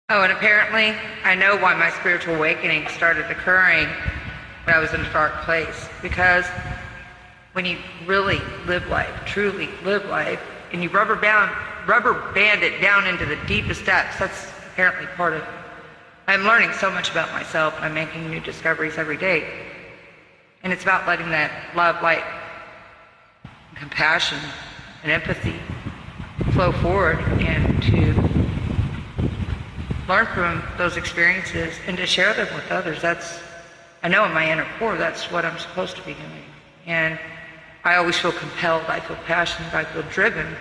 Oh, and apparently, I know why my spiritual awakening started occurring when I was in a dark place. Because when you really live life, truly live life, and you rubber band it down into the deepest depths, that's apparently part of it. I'm learning so much about myself, and I'm making new discoveries every day. And it's about letting that love, light, and compassion, and empathy flow forward, and to learn from those experiences and to share them with others. I know in my inner core, that's what I'm supposed to be doing. And I always feel compelled, I feel passionate, I feel driven.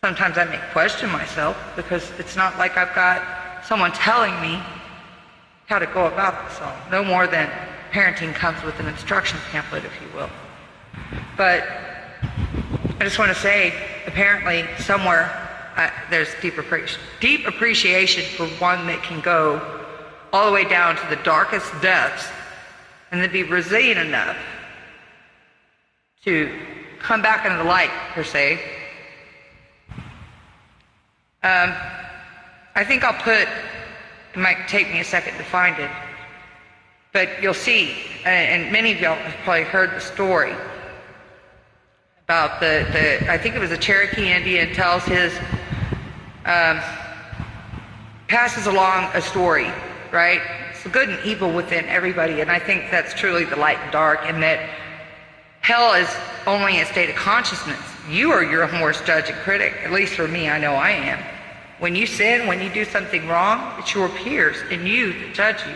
Sometimes I may question myself because it's not like I've got someone telling me how to go about this all. No more than parenting comes with an instruction pamphlet, if you will. But I just want to say, apparently somewhere there's deep appreciation for one that can go all the way down to the darkest depths and then be resilient enough to come back into the light, per se. I think it might take me a second to find it, but you'll see, and many of y'all have probably heard the story about I think it was a Cherokee Indian tells passes along a story, right? It's the good and evil within everybody, and I think that's truly the light and dark, and that hell is only a state of consciousness. You are your own worst judge and critic. At least for me, I know I am. When you sin, when you do something wrong, it's your peers and you that judge you.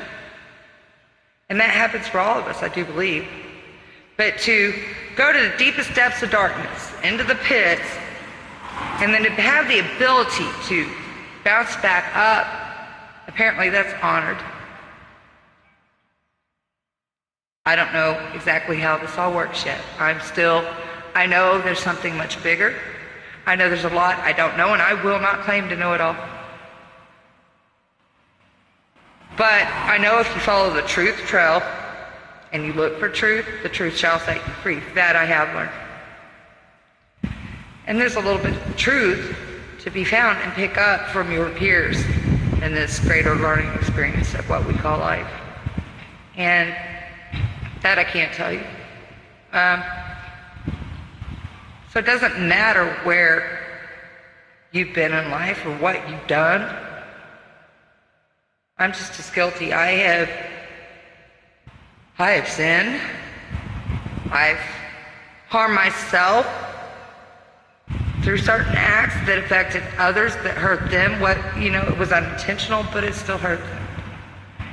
And that happens for all of us, I do believe. But to go to the deepest depths of darkness, into the pits, and then to have the ability to bounce back up, apparently that's honored. I don't know exactly how this all works yet. I know there's something much bigger. I know there's a lot I don't know, and I will not claim to know it all. But I know if you follow the truth trail and you look for truth, the truth shall set you free. That I have learned. And there's a little bit of truth to be found and pick up from your peers in this greater learning experience of what we call life. And that I can't tell you. So it doesn't matter where you've been in life or what you've done. I'm just as guilty. I have sinned. I've harmed myself through certain acts that affected others, that hurt them. It was unintentional, but it still hurt them.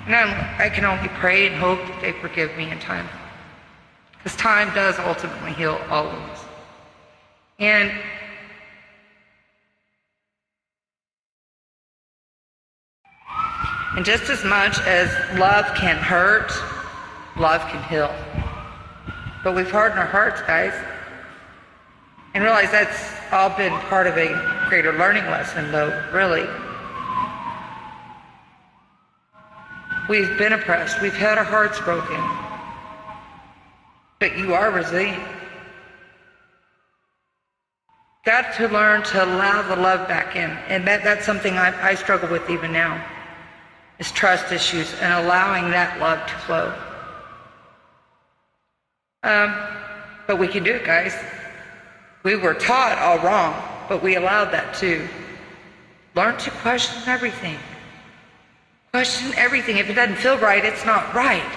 And I can only pray and hope that they forgive me in time. Because time does ultimately heal all wounds. And just as much as love can hurt, love can heal. But we've hardened our hearts, guys. And realize that's all been part of a greater learning lesson, though, really. We've been oppressed. We've had our hearts broken. But you are resilient. Got to learn to allow the love back in. And that's something I struggle with even now, is trust issues and allowing that love to flow. But we can do it, guys. We were taught all wrong, but we allowed that too. Learn to question everything. Question everything. If it doesn't feel right, it's not right.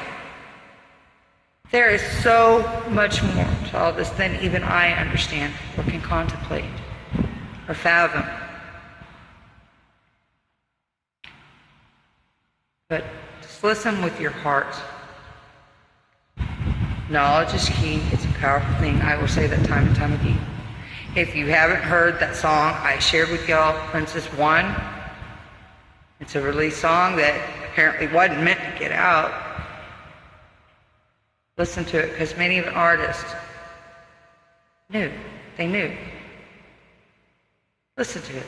There is so much more to all this than even I understand or can contemplate or fathom. But just listen with your heart. Knowledge is key. It's a powerful thing. I will say that time and time again. If you haven't heard that song I shared with y'all, Princess One, it's a release song that apparently wasn't meant to get out. Listen to it, because many of the artists knew. They knew. Listen to it.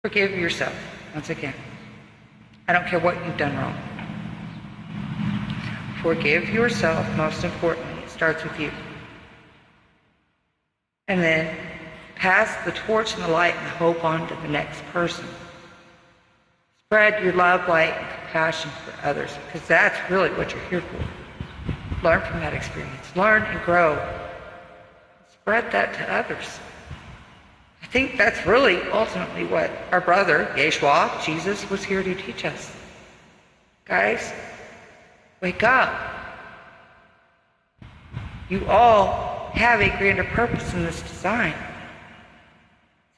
Forgive yourself, once again. I don't care what you've done wrong. Forgive yourself, most importantly. It starts with you. And then pass the torch and the light and the hope on to the next person. Spread your love, light, and compassion for others, because that's really what you're here for. Learn from that experience. Learn and grow. Spread that to others. I think that's really ultimately what our brother, Yeshua, Jesus, was here to teach us. Guys, wake up. You all have a grander purpose in this design.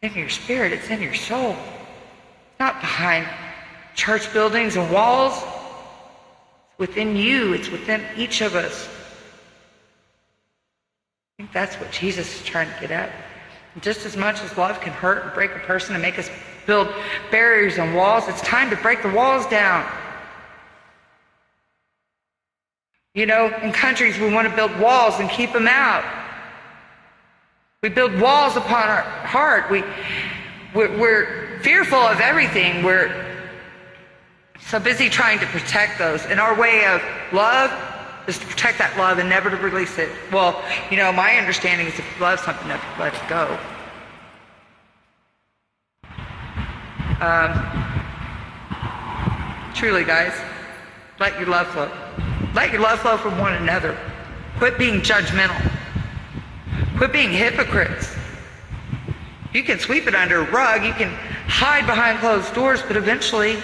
It's in your spirit. It's in your soul. It's not behind church buildings and walls. It's within you. It's within each of us. I think that's what Jesus is trying to get at. And just as much as love can hurt and break a person and make us build barriers and walls, it's time to break the walls down. You know, in countries we want to build walls and keep them out. We build walls upon our heart. We're fearful of everything. We're so busy trying to protect those. And our way of love is to protect that love and never to release it. Well, you know, my understanding is if you love something, never let it go. Truly, guys, let your love flow. Let your love flow from one another. Quit being judgmental. Quit being hypocrites. You can sweep it under a rug. You can hide behind closed doors, but eventually it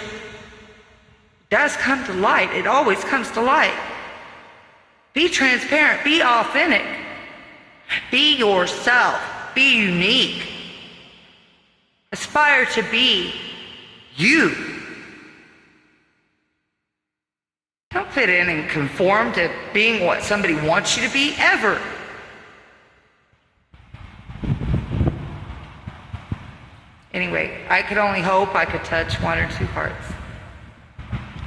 does come to light. It always comes to light. Be transparent. Be authentic. Be yourself. Be unique. Aspire to be you. Don't fit in and conform to being what somebody wants you to be, ever. Anyway, I could only hope I could touch one or two hearts.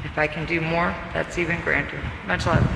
If I can do more, that's even grander. Much love.